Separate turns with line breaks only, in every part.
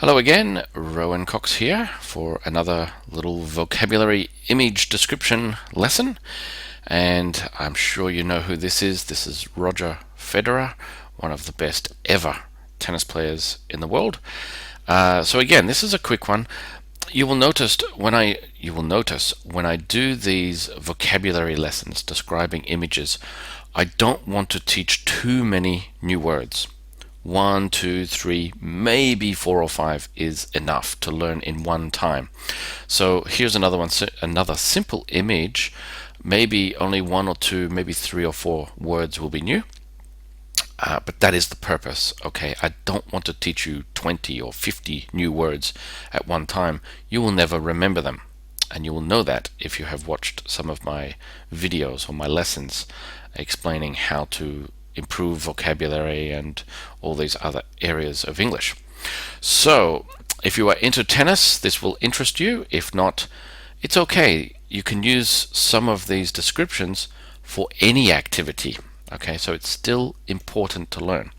Hello again, Rowan Cox here for another little vocabulary image description lesson. And I'm sure you know who this is. This is Roger Federer, one of the best ever tennis players in the world. So again, this is a quick one. You will notice when I do these vocabulary lessons describing images, I don't want to teach too many new words. 1, 2, 3, maybe 4 or 5 is enough to learn in one time. So here's another one, another simple image. Maybe only 1 or 2, maybe 3 or 4 words will be new. But that is the purpose. Okay, I don't want to teach you 20 or 50 new words at one time. You will never remember them. And you will know that if you have watched some of my videos or my lessons explaining how to improve vocabulary and all these other areas of English. So if you are into tennis, this will interest you. If not, it's okay. You can use some of these descriptions for any activity. Okay, so it's still important to learn.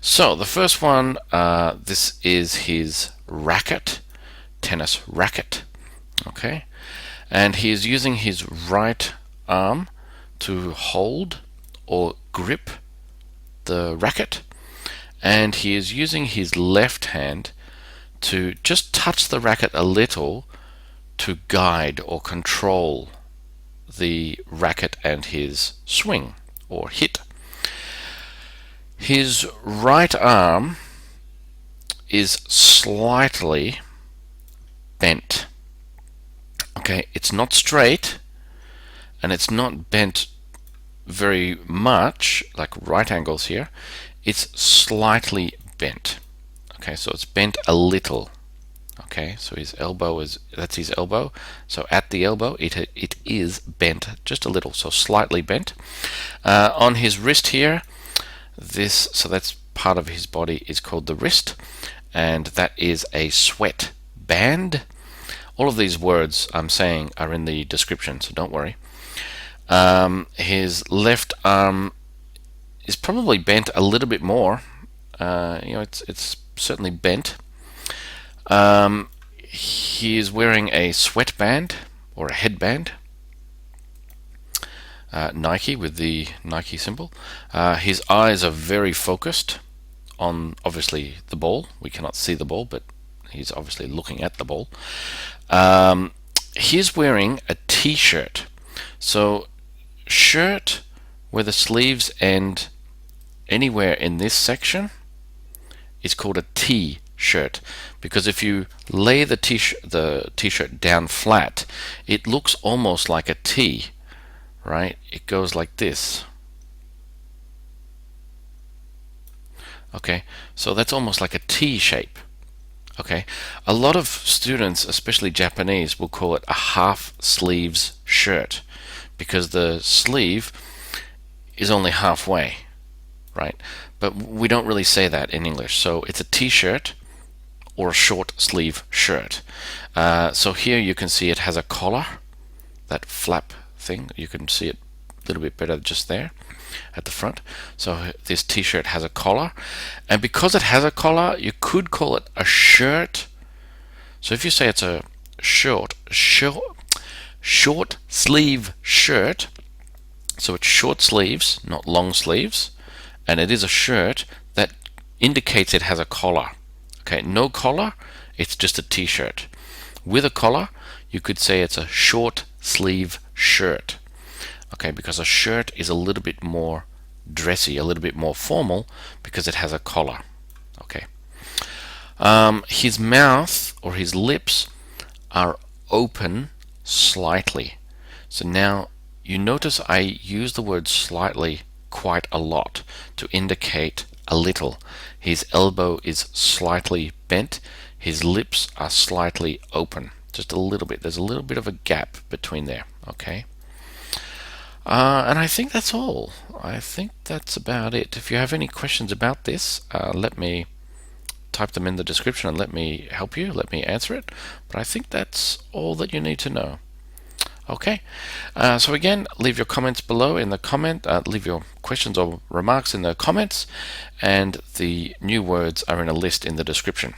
So the first one, this is his racket, tennis racket. Okay, and he is using his right arm to hold or grip the racket, and he is using his left hand to just touch the racket a little to guide or control the racket and his swing or hit. His right arm is slightly bent. Okay, it's not straight and it's not bent very much, like right angles here. It's slightly bent. Okay, so it's bent a little. Okay, so his elbow that's his elbow. So at the elbow, it is bent just a little, so slightly bent. On his wrist here, so that's part of his body is called the wrist, and that is a sweat band. All of these words I'm saying are in the description, so don't worry. His left arm is probably bent a little bit more. It's certainly bent. He is wearing a sweatband or a headband. Nike with the Nike symbol. His eyes are very focused on obviously the ball. We cannot see the ball, but he's obviously looking at the ball. He's wearing a t-shirt. So shirt where the sleeves end anywhere in this section is called a t-shirt, because if you lay the t-shirt down flat, it looks almost like a T, right? It goes like this. Okay, so that's almost like a T shape. Okay, a lot of students, especially Japanese, will call it a half sleeves shirt because the sleeve is only halfway, right? But we don't really say that in English. So it's a t-shirt or a short sleeve shirt. So here you can see it has a collar, that flap thing. You can see it a little bit better just there at the front. So this t-shirt has a collar, and because it has a collar, you could call it a shirt. So if you say it's a short sleeve shirt, so it's short sleeves, not long sleeves, and it is a shirt, that indicates it has a collar. Okay, no collar, it's just a t-shirt. With a collar, you could say it's a short sleeve shirt. Okay, because a shirt is a little bit more dressy, a little bit more formal, because it has a collar. Okay. His mouth or his lips are open slightly. So now you notice I use the word slightly quite a lot to indicate a little. His elbow is slightly bent. His lips are slightly open. Just a little bit. There's a little bit of a gap between there. Okay. And I think that's all. I think that's about it. If you have any questions about this, let me type them in the description and let me help you, let me answer it. But I think that's all that you need to know. Okay, so again, leave your comments below in the leave your questions or remarks in the comments, and the new words are in a list in the description.